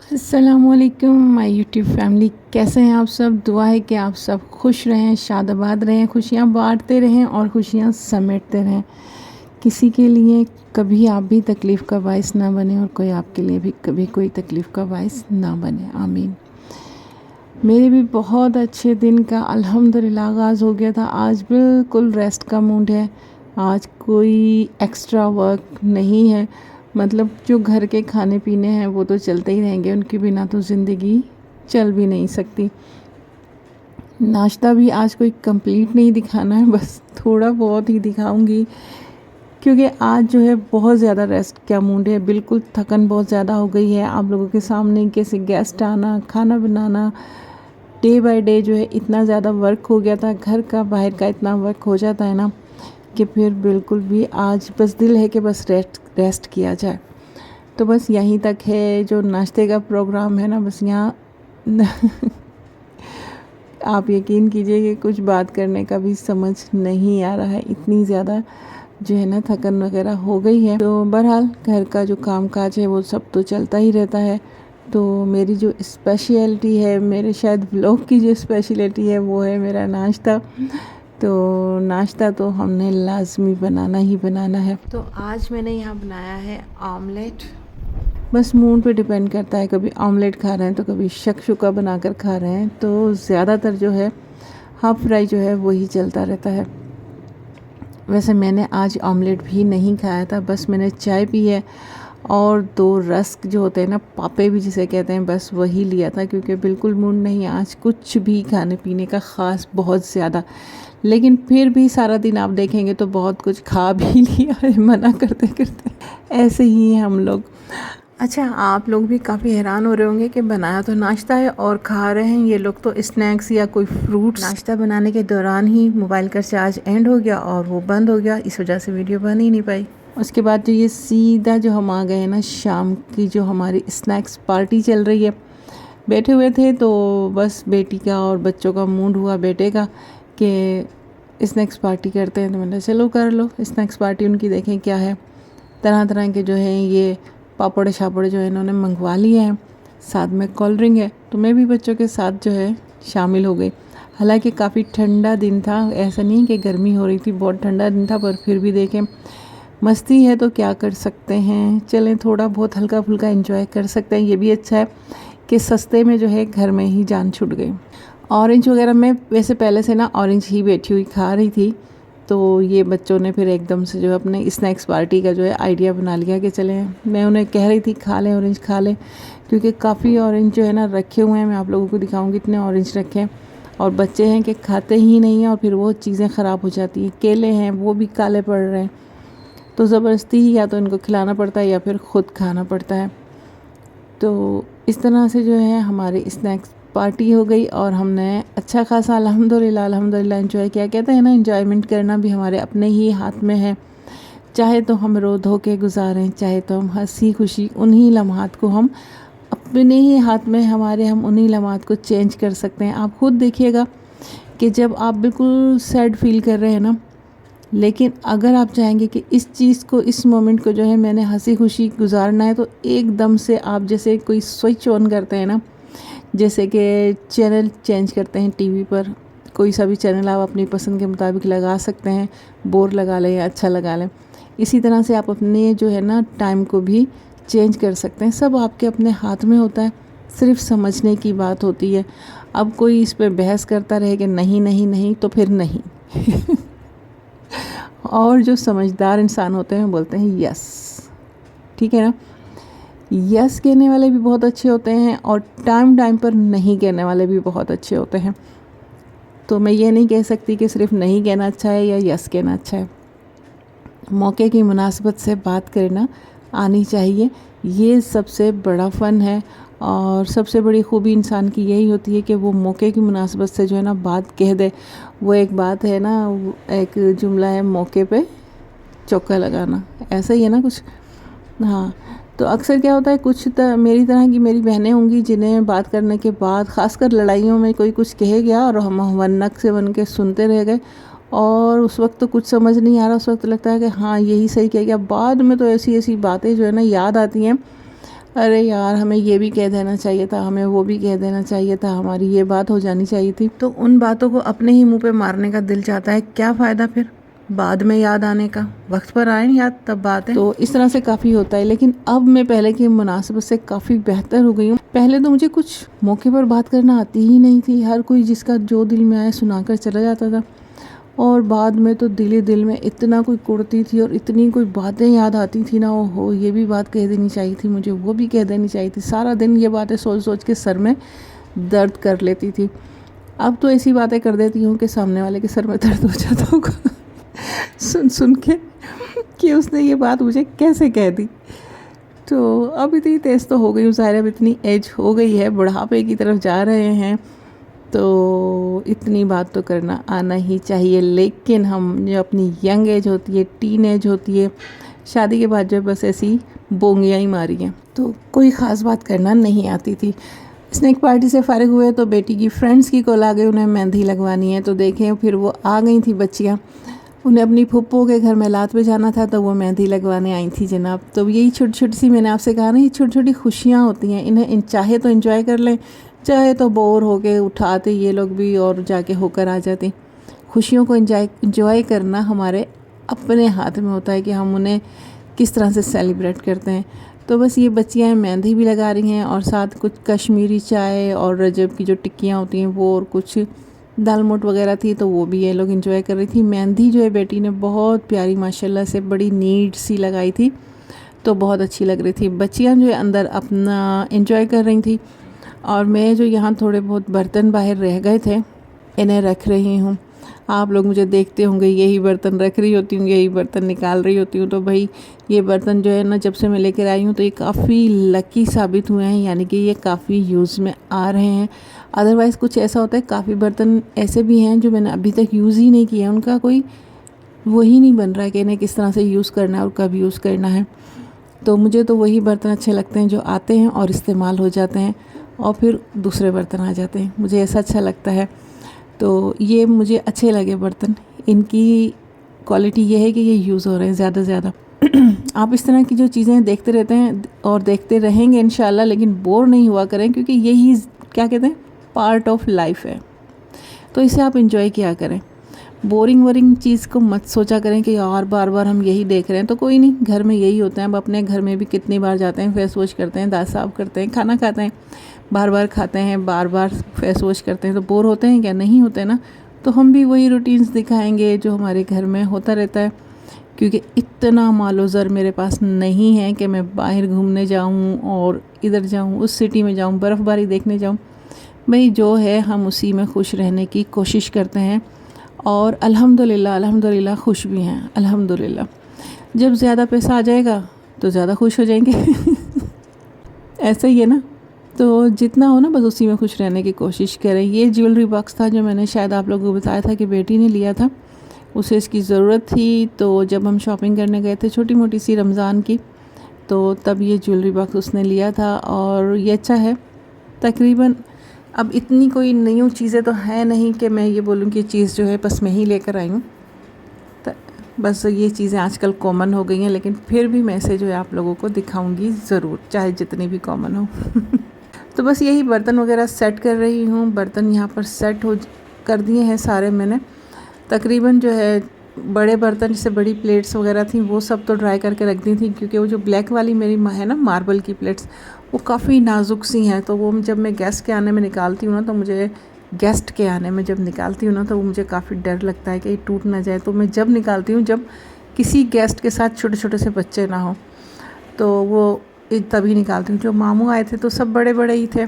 अस्सलामुअलैकुम my YouTube family, कैसे हैं आप सब। दुआ है कि आप सब खुश रहें, शादाबाद रहें, खुशियां बांटते रहें और खुशियां समेटते रहें। किसी के लिए कभी आप भी तकलीफ़ का बाइस ना बने और कोई आपके लिए भी कभी कोई तकलीफ़ का बाइस ना बने, आमीन। मेरे भी बहुत अच्छे दिन का अल्हम्दुलिल्लाह आगाज़ हो गया था। आज बिल्कुल रेस्ट का मूड है। आज कोई एक्स्ट्रा वर्क नहीं है। मतलब जो घर के खाने पीने हैं वो तो चलते ही रहेंगे, उनके बिना तो ज़िंदगी चल भी नहीं सकती। नाश्ता भी आज कोई कंप्लीट नहीं दिखाना है, बस थोड़ा बहुत ही दिखाऊंगी, क्योंकि आज जो है बहुत ज़्यादा रेस्ट का मूड है। बिल्कुल थकन बहुत ज़्यादा हो गई है। आप लोगों के सामने कैसे गेस्ट आना, खाना बनाना, डे बाय डे जो है इतना ज़्यादा वर्क हो गया था। घर का बाहर का इतना वर्क हो जाता है ना कि फिर बिल्कुल भी आज बस दिल है कि बस रेस्ट किया जाए। तो बस यहीं तक है। जो नाश्ते का प्रोग्राम है ना, बस यहाँ आप यकीन कीजिए कि कुछ बात करने का भी समझ नहीं आ रहा है। इतनी ज़्यादा जो है ना थकन वगैरह हो गई है। तो बहरहाल घर का जो काम काज है वो सब तो चलता ही रहता है। तो मेरी जो स्पेशलिटी है, मेरे शायद ब्लॉग की जो स्पेशलिटी है वो है मेरा नाश्ता। तो नाश्ता तो हमने लाजमी बनाना ही बनाना है। तो आज मैंने यहाँ बनाया है ऑमलेट। बस मूड पे डिपेंड करता है, कभी ऑमलेट खा रहे हैं तो कभी शक्शुका बनाकर खा रहे हैं। तो ज़्यादातर जो है हाफ फ्राई जो है वही चलता रहता है। वैसे मैंने आज ऑमलेट भी नहीं खाया था, बस मैंने चाय पी है और 2 रस्क जो होते हैं ना, पापे भी जिसे कहते हैं, बस वही लिया था, क्योंकि बिल्कुल मूड नहीं आज कुछ भी खाने पीने का ख़ास बहुत ज़्यादा। लेकिन फिर भी सारा दिन आप देखेंगे तो बहुत कुछ खा भी लिया है मना करते करते। ऐसे ही हैं हम लोग। अच्छा, आप लोग भी काफ़ी हैरान हो रहे होंगे कि बनाया तो नाश्ता है और खा रहे हैं ये लोग तो स्नैक्स या कोई फ्रूट्स। नाश्ता बनाने के दौरान ही मोबाइल का चार्ज एंड हो गया और वो बंद हो गया, इस वजह से वीडियो बन ही नहीं पाई। उसके बाद जो ये सीधा जो हम आ गए हैं ना, शाम की जो हमारी स्नैक्स पार्टी चल रही है। बैठे हुए थे तो बस बेटी का और बच्चों का मूड हुआ, बेटे का, कि स्नैक्स पार्टी करते हैं। तो मैंने चलो कर लो स्नैक्स पार्टी उनकी, देखें क्या है। तरह तरह के जो है ये पापड़ शापड़ जो है इन्होंने मंगवा लिए हैं, साथ में कोल्ड ड्रिंक है। तो मैं भी बच्चों के साथ जो है शामिल हो गई। हालांकि काफ़ी ठंडा दिन था, ऐसा नहीं कि गर्मी हो रही थी, बहुत ठंडा दिन था, पर फिर भी देखें मस्ती है तो क्या कर सकते हैं। चलें थोड़ा बहुत हल्का फुल्का एंजॉय कर सकते हैं। ये भी अच्छा है कि सस्ते में जो है घर में ही जान छूट गई। ऑरेंज वगैरह मैं वैसे पहले से ना ऑरेंज ही बैठी हुई खा रही थी, तो ये बच्चों ने फिर एकदम से जो है अपने स्नैक्स पार्टी का जो है आइडिया बना लिया कि चलें, मैं उन्हें कह रही थी खा लें ऑरेंज खा लें, क्योंकि काफ़ी ऑरेंज जो है ना रखे हुए हैं। मैं आप लोगों को दिखाऊंगी इतने ऑरेंज रखे हैं, और बच्चे हैं कि खाते ही नहीं हैं और फिर वो चीज़ें ख़राब हो जाती हैं। केले हैं वो भी काले पड़ रहे हैं, तो ज़बरदस्ती ही या तो इनको खिलाना पड़ता है या फिर ख़ुद खाना पड़ता है। तो इस तरह से जो है हमारी स्नैक्स पार्टी हो गई और हमने अच्छा खासा अल्हम्दुलिल्लाह एंजॉय किया। कहते हैं ना, एंजॉयमेंट करना भी हमारे अपने ही हाथ में है। चाहे तो हम रो धो के गुजारें, चाहे तो हम हंसी खुशी उन्हीं लम्हात को हम अपने ही हाथ में हमारे, हम उन्हीं लम्हात को चेंज कर सकते हैं। आप खुद देखिएगा कि जब आप बिल्कुल सैड फील कर रहे हैं ना, लेकिन अगर आप चाहेंगे कि इस चीज़ को, इस मोमेंट को जो है मैंने हंसी खुशी गुजारना है, तो एकदम से आप जैसे कोई स्विच ऑन करते हैं ना, जैसे कि चैनल चेंज करते हैं टीवी पर, कोई सा भी चैनल आप अपनी पसंद के मुताबिक लगा सकते हैं, बोर लगा लें या अच्छा लगा लें। इसी तरह से आप अपने जो है ना टाइम को भी चेंज कर सकते हैं। सब आपके अपने हाथ में होता है, सिर्फ समझने की बात होती है। अब कोई इस पर बहस करता रहे कि नहीं नहीं नहीं, तो फिर नहीं। और जो समझदार इंसान होते हैं बोलते हैं यस, ठीक है ना। यस कहने वाले भी बहुत अच्छे होते हैं और टाइम टाइम पर नहीं कहने वाले भी बहुत अच्छे होते हैं। तो मैं ये नहीं कह सकती कि सिर्फ नहीं कहना अच्छा है या यस कहना अच्छा है। मौके की मुनासिबत से बात करना आनी चाहिए, ये सबसे बड़ा फ़न है। और सबसे बड़ी खूबी इंसान की यही होती है कि वो मौके की मुनासिबत से जो है ना बात कह दे। वो एक बात है ना, एक जुमला है, मौके पे चौका लगाना, ऐसा ही है ना कुछ। हाँ, तो अक्सर क्या होता है, कुछ मेरी तरह की मेरी बहनें होंगी जिन्हें बात करने के बाद, ख़ासकर लड़ाइयों में, कोई कुछ कहे गया और हम वन्नक से बन के सुनते रह गए, और उस वक्त तो कुछ समझ नहीं आ रहा। उस वक्त लगता है कि हाँ यही सही कह गया। बाद में तो ऐसी ऐसी बातें जो है ना याद आती हैं, अरे यार हमें ये भी कह देना चाहिए था, हमें वो भी कह देना चाहिए था, हमारी ये बात हो जानी चाहिए थी। तो उन बातों को अपने ही मुंह पे मारने का दिल चाहता है, क्या फ़ायदा फिर बाद में याद आने का, वक्त पर आए याद तब बात है। तो इस तरह से काफ़ी होता है, लेकिन अब मैं पहले की मुनासिबत से काफ़ी बेहतर हो गई हूँ। पहले तो मुझे कुछ मौके पर बात करना आती ही नहीं थी, हर कोई जिसका जो दिल में आया सुनाकर चला जाता था, और बाद में तो दिल ही दिल में इतना कोई कुड़ती थी और इतनी कोई बातें याद आती थी ना, ओहो ये भी बात कह देनी चाहिए थी मुझे, वो भी कह देनी चाहिए थी। सारा दिन ये बातें सोच सोच के सर में दर्द कर लेती थी। अब तो ऐसी बातें कर देती हूँ कि सामने वाले के सर में दर्द हो जाता होगा सुन सुन के कि उसने ये बात मुझे कैसे कह दी। तो अब इतनी तेज़ तो हो गई हूँ, ज़ाहिर अब इतनी एज हो गई है, बुढ़ापे की तरफ जा रहे हैं, तो इतनी बात तो करना आना ही चाहिए। लेकिन हम जो अपनी यंग एज होती है, टीन एज होती है, शादी के बाद जो बस ऐसी बोंगियाँ ही मारी हैं, तो कोई ख़ास बात करना नहीं आती थी। स्नैक पार्टी से फ़ारिग हुए तो बेटी की फ्रेंड्स की कॉल आ गई, उन्हें मेहंदी लगवानी है। तो देखें फिर वो आ गई थी बच्चियाँ, उन्हें अपनी फुप्पो के घर में लात पे जाना था, तो वो मेहंदी लगवाने आई थी जनाब। तो यही छोटी छोटी सी, मैंने आपसे कहा ना, ये छोटी छोटी खुशियाँ होती हैं, इन्हें चाहे तो एंजॉय कर लें, चाहे तो बोर होके उठाते ये लोग भी और जाके होकर आ जाते। खुशियों को एंजॉय करना हमारे अपने हाथ में होता है कि हम उन्हें किस तरह से सेलिब्रेट करते हैं। तो बस ये बच्चियाँ मेहंदी भी लगा रही हैं और साथ कुछ कश्मीरी चाय और रजब की जो टिक्कियाँ होती हैं वो, और कुछ दाल मोट वगैरह थी, तो वो भी ये लोग एंजॉय कर रही थी। मेहंदी जो है बेटी ने बहुत प्यारी माशाल्लाह से बड़ी नीट सी लगाई थी, तो बहुत अच्छी लग रही थी। बच्चियाँ जो है अंदर अपना एंजॉय कर रही थी, और मैं जो यहाँ थोड़े बहुत बर्तन बाहर रह गए थे इन्हें रख रही हूँ। आप लोग मुझे देखते होंगे, यही बर्तन रख रही होती हूँ, यही बर्तन निकाल रही होती हूँ। तो भाई ये बर्तन जो है ना, जब से मैं लेकर आई हूँ तो ये काफ़ी लकी साबित हुए हैं, यानी कि ये काफ़ी यूज़ में आ रहे हैं। अदरवाइज़ कुछ ऐसा होता है, काफ़ी बर्तन ऐसे भी हैं जो मैंने अभी तक यूज़ ही नहीं किया, उनका कोई वही नहीं बन रहा है कि इन्हें किस तरह से यूज़ करना है और कब यूज़ करना है। तो मुझे तो वही बर्तन अच्छे लगते हैं जो आते हैं और इस्तेमाल हो जाते हैं, और फिर दूसरे बर्तन आ जाते हैं, मुझे ऐसा अच्छा लगता है। तो ये मुझे अच्छे लगे बर्तन, इनकी क्वालिटी ये है कि ये यूज़ हो रहे हैं ज़्यादा से ज़्यादा। आप इस तरह की जो चीज़ें देखते रहते हैं और देखते रहेंगे इंशाल्लाह, लेकिन बोर नहीं हुआ करें, क्योंकि यही क्या कहते हैं, पार्ट ऑफ लाइफ है। तो इसे आप इंजॉय किया करें। बोरिंग चीज़ को मत सोचा करें कि यार बार बार हम यही देख रहे हैं। तो कोई नहीं, घर में यही होता है। अब अपने घर में भी कितनी बार जाते हैं, फेस वॉश करते हैं, दांत साफ करते हैं, खाना खाते हैं, बार बार खाते हैं, बार बार फेस वॉश करते हैं, तो बोर होते हैं क्या? नहीं होते ना। तो हम भी वही रूटीन्स दिखाएंगे जो हमारे घर में होता रहता है, क्योंकि इतना मालो ज़र मेरे पास नहीं है कि मैं बाहर घूमने जाऊं और इधर जाऊं, उस सिटी में जाऊं, बर्फ़बारी देखने जाऊं। भाई जो है हम उसी में खुश रहने की कोशिश करते हैं, और अल्हम्दुलिल्लाह खुश भी हैं अल्हम्दुलिल्लाह। जब ज़्यादा पैसा आ जाएगा तो ज़्यादा खुश हो जाएंगे ऐसा ही है ना। तो जितना हो ना, बस उसी में खुश रहने की कोशिश करें। ये ज्वेलरी बॉक्स था जो मैंने शायद आप लोगों को बताया था कि बेटी ने लिया था, उसे इसकी ज़रूरत थी। तो जब हम शॉपिंग करने गए थे छोटी मोटी सी रमज़ान की, तो तब ये ज्वेलरी बॉक्स उसने लिया था, और ये अच्छा है तकरीबन। अब इतनी कोई नई चीज़ें तो है नहीं कि मैं ये बोलूँ कि चीज़ जो है बस मैं ही लेकर आई हूँ, बस ये चीज़ें आजकल कॉमन हो गई हैं, लेकिन फिर भी मैं इसे जो है आप लोगों को दिखाऊंगी ज़रूर, चाहे जितनी भी कॉमन हो तो बस यही बर्तन वगैरह सेट कर रही हूँ। बर्तन यहाँ पर सेट हो कर दिए हैं सारे मैंने, तकरीबन जो है बड़े बर्तन जैसे बड़ी प्लेट्स वगैरह थी वो सब तो ड्राई करके रख दी थी, क्योंकि वो जो ब्लैक वाली मेरी है ना मार्बल की प्लेट्स, वो काफ़ी नाजुक सी हैं। तो वो जब मैं गेस्ट के आने में निकालती हूँ ना, तो मुझे गेस्ट के आने में जब निकालती हूँ ना, तो वो मुझे काफ़ी डर लगता है कि ये टूट ना जाए। तो मैं जब निकालती हूँ, जब किसी गेस्ट के साथ छोटे छोटे से बच्चे ना हो, तो वो तभी निकालती हूँ। जो मामू आए थे तो सब बड़े बड़े ही थे,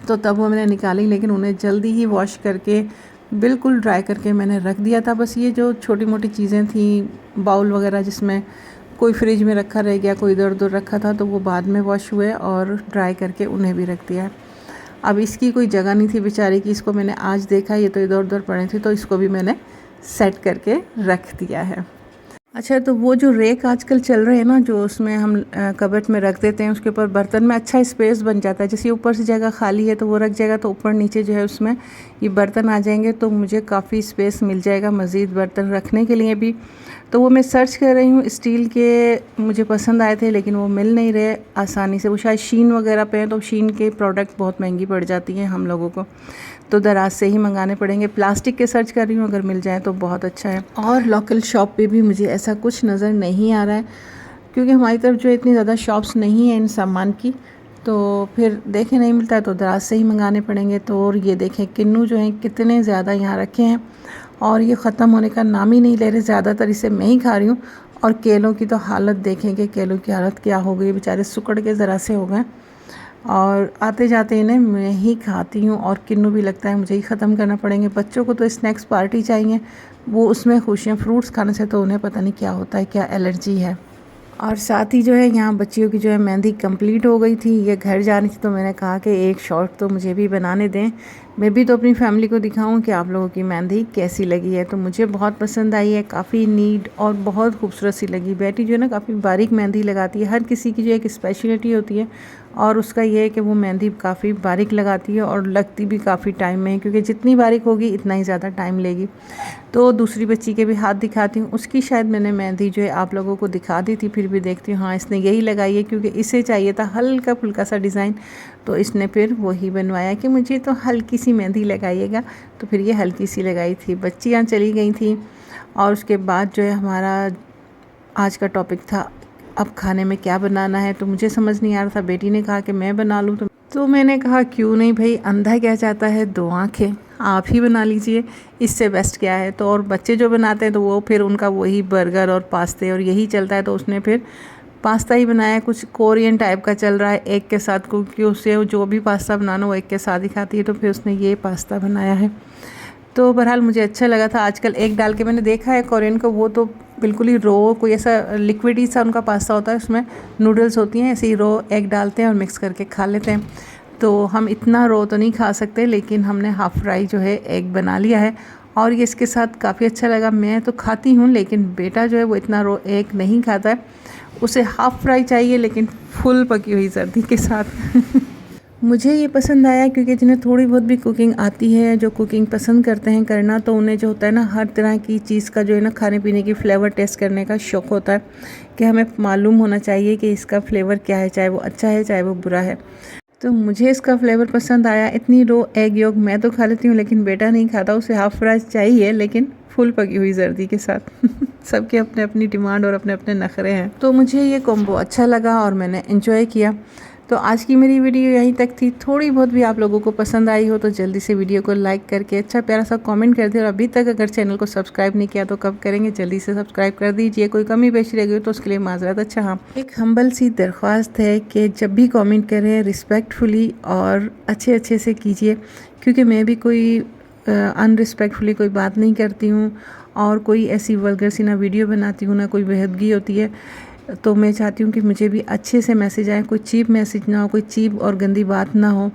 तो तब वो मैंने निकाली, लेकिन उन्हें जल्दी ही वॉश करके बिल्कुल ड्राई करके मैंने रख दिया था। बस ये जो छोटी मोटी चीज़ें थी, बाउल वगैरह जिसमें कोई फ्रिज में रखा रह गया, कोई इधर उधर रखा था, तो वो बाद में वॉश हुए और ड्राई करके उन्हें भी रख दिया है। अब इसकी कोई जगह नहीं थी बेचारी की, इसको मैंने आज देखा ये तो इधर उधर पड़े थे, तो इसको भी मैंने सेट करके रख दिया है। अच्छा, तो वो जो रेक आजकल चल रहे हैं ना, जो उसमें हम कबर्ड में रख देते हैं, उसके ऊपर बर्तन में अच्छा स्पेस बन जाता है। जैसे ऊपर से जगह खाली है तो वो रख जाएगा, तो ऊपर नीचे जो है उसमें ये बर्तन आ जाएंगे, तो मुझे काफ़ी स्पेस मिल जाएगा मज़ीद बर्तन रखने के लिए भी। तो वो मैं सर्च कर रही हूँ। स्टील के मुझे पसंद आए थे लेकिन वो मिल नहीं रहे आसानी से। वो शायद शीन वगैरह पे हैं, तो शीन के प्रोडक्ट बहुत महंगी पड़ जाती हैं हम लोगों को, तो दराज से ही मंगाने पड़ेंगे। प्लास्टिक के सर्च कर रही हूँ, अगर मिल जाए तो बहुत अच्छा है। और लोकल शॉप पे भी मुझे ऐसा कुछ नज़र नहीं आ रहा है, क्योंकि हमारी तरफ जो इतनी ज़्यादा शॉप्स नहीं है इन सामान की, तो फिर देखें नहीं मिलता है तो दराज से ही मंगाने पड़ेंगे। तो और ये देखें किन्नू जो हैं कितने ज़्यादा यहाँ रखे हैं और ये ख़त्म होने का नाम ही नहीं ले रहे। ज़्यादातर इसे मैं ही खा रही हूँ। और केलों की तो हालत देखें कि केलों की हालत क्या हो गई, बेचारे सुकड़ के ज़रा से हो गए। और आते जाते इन्हें मैं ही खाती हूँ और किन्नू भी लगता है मुझे ही ख़त्म करना पड़ेंगे। बच्चों को तो स्नैक्स पार्टी चाहिए, वो उसमें खुश हैं। फ्रूट्स खाने से तो उन्हें पता नहीं क्या होता है, क्या एलर्जी है। और साथ ही जो है यहाँ बच्चियों की जो है मेहंदी कंप्लीट हो गई थी, ये घर जानी थी, तो मैंने कहा कि एक शॉट तो मुझे भी बनाने दें, मैं भी तो अपनी फैमिली को दिखाऊं कि आप लोगों की मेहंदी कैसी लगी है। तो मुझे बहुत पसंद आई है, काफ़ी नीट और बहुत खूबसूरत सी लगी। बेटी जो है ना काफ़ी बारीक मेहंदी लगाती है, हर किसी की जो एक स्पेशलिटी होती है और उसका ये है कि वो मेहंदी काफ़ी बारीक लगाती है और लगती भी काफ़ी टाइम में है, क्योंकि जितनी बारीक होगी इतना ही ज़्यादा टाइम लेगी। तो दूसरी बच्ची के भी हाथ दिखाती हूँ, उसकी शायद मैंने मेहंदी जो है आप लोगों को दिखा दी थी, फिर भी देखती हूँ हाँ इसने यही लगाई है, क्योंकि इसे चाहिए था हल्का फुल्का सा डिज़ाइन, तो इसने फिर वही बनवाया कि मुझे तो हल्की सी मेहंदी लगाइएगा, तो फिर ये हल्की सी लगाई थी। बच्चियाँ चली गई थी और उसके बाद जो है हमारा आज का टॉपिक था अब खाने में क्या बनाना है। तो मुझे समझ नहीं आ रहा था, बेटी ने कहा कि मैं बना लूँ, तो मैंने कहा क्यों नहीं भाई, अंधा क्या चाहता है दो आँखें, आप ही बना लीजिए, इससे बेस्ट क्या है। तो और बच्चे जो बनाते हैं तो वो फिर उनका वही बर्गर और पास्ते और यही चलता है, तो उसने फिर पास्ता ही बनाया, कुछ कोरियन टाइप का चल रहा है एग के साथ, क्योंकि उससे जो भी पास्ता बनाना वो एग के साथ ही खाती है, तो फिर उसने ये पास्ता बनाया है। तो बहरहाल मुझे अच्छा लगा था। आजकल एग डाल के मैंने देखा है कोरियन को, वो तो बिल्कुल ही रो, कोई ऐसा लिक्विड ही सा उनका पास्ता होता है, उसमें नूडल्स होती हैं, ऐसे ही रो एग डालते हैं और मिक्स करके खा लेते हैं। तो हम इतना रो तो नहीं खा सकते, लेकिन हमने हाफ़ फ्राई जो है एग बना लिया है और ये इसके साथ काफ़ी अच्छा लगा। मैं तो खाती हूँ लेकिन बेटा जो है वो इतना रो एग नहीं खाता है, उसे हाफ़ फ्राई चाहिए लेकिन फुल पकी हुई सर्दी के साथ। मुझे ये पसंद आया क्योंकि जिन्हें थोड़ी बहुत भी कुकिंग आती है, जो कुकिंग पसंद करते हैं करना, तो उन्हें जो होता है ना हर तरह की चीज़ का जो है ना खाने पीने की फ़्लेवर टेस्ट करने का शौक़ होता है, कि हमें मालूम होना चाहिए कि इसका फ़्लेवर क्या है, चाहे वो अच्छा है चाहे वो बुरा है। तो मुझे इसका फ़्लेवर पसंद आया। इतनी रो एग योग मैं तो खा लेती हूँ लेकिन बेटा नहीं खाता, उसे हाफ़ फ्राई चाहिए लेकिन फुल पकी हुई जर्दी के साथ। सबके अपने अपनी डिमांड और अपने अपने नखरे हैं। तो मुझे ये कॉम्बो अच्छा लगा और मैंने एंजॉय किया। तो आज की मेरी वीडियो यहीं तक थी। थोड़ी बहुत भी आप लोगों को पसंद आई हो तो जल्दी से वीडियो को लाइक करके अच्छा प्यारा सा कमेंट कर दिए, और अभी तक अगर चैनल को सब्सक्राइब नहीं किया तो कब करेंगे, जल्दी से सब्सक्राइब कर दीजिए। कोई कमी पेशी रह गई तो उसके लिए माजरत। अच्छा हाँ, एक हम्बल सी दरख्वास्त है कि जब भी कमेंट करें रिस्पेक्टफुली और अच्छे से कीजिए, क्योंकि मैं भी कोई अनरिस्पेक्टफुली कोई बात नहीं करती हूँ और कोई ऐसी वल्गर सी ना वीडियो बनाती हूँ, ना कोई बेहदगी होती है। तो मैं चाहती हूँ कि मुझे भी अच्छे से मैसेज आए, कोई चीप मैसेज ना हो, कोई चीप और गंदी बात ना हो।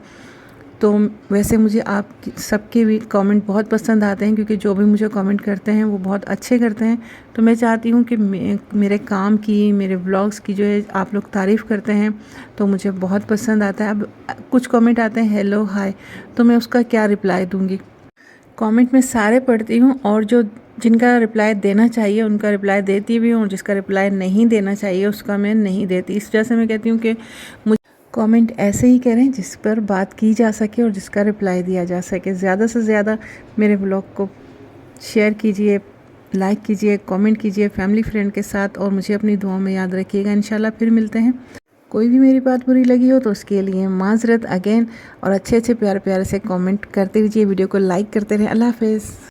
तो वैसे मुझे आप सबके भी कमेंट बहुत पसंद आते हैं, क्योंकि जो भी मुझे कमेंट करते हैं वो बहुत अच्छे करते हैं। तो मैं चाहती हूँ कि मेरे काम की, मेरे व्लॉग्स की जो है आप लोग तारीफ़ करते हैं तो मुझे बहुत पसंद आता है। अब कुछ कमेंट आते हैं हेलो हाय, तो मैं उसका क्या रिप्लाई दूँगी। कमेंट में सारे पढ़ती हूँ और जो जिनका रिप्लाई देना चाहिए उनका रिप्लाई देती भी हूँ, और जिसका रिप्लाई नहीं देना चाहिए उसका मैं नहीं देती। इस वजह से मैं कहती हूँ कि मुझे कमेंट ऐसे ही करें जिस पर बात की जा सके और जिसका रिप्लाई दिया जा सके। ज़्यादा से ज़्यादा मेरे ब्लॉग को शेयर कीजिए, लाइक कीजिए, कमेंट कीजिए फैमिली फ्रेंड के साथ, और मुझे अपनी दुआओं में याद रखिएगा। इंशाल्लाह फिर मिलते हैं। कोई भी मेरी बात बुरी लगी हो तो उसके लिए माजरत अगेन, और अच्छे प्यारे से कमेंट करते रहिए, वीडियो को लाइक करते रहें। अल्लाह हाफ़िज़।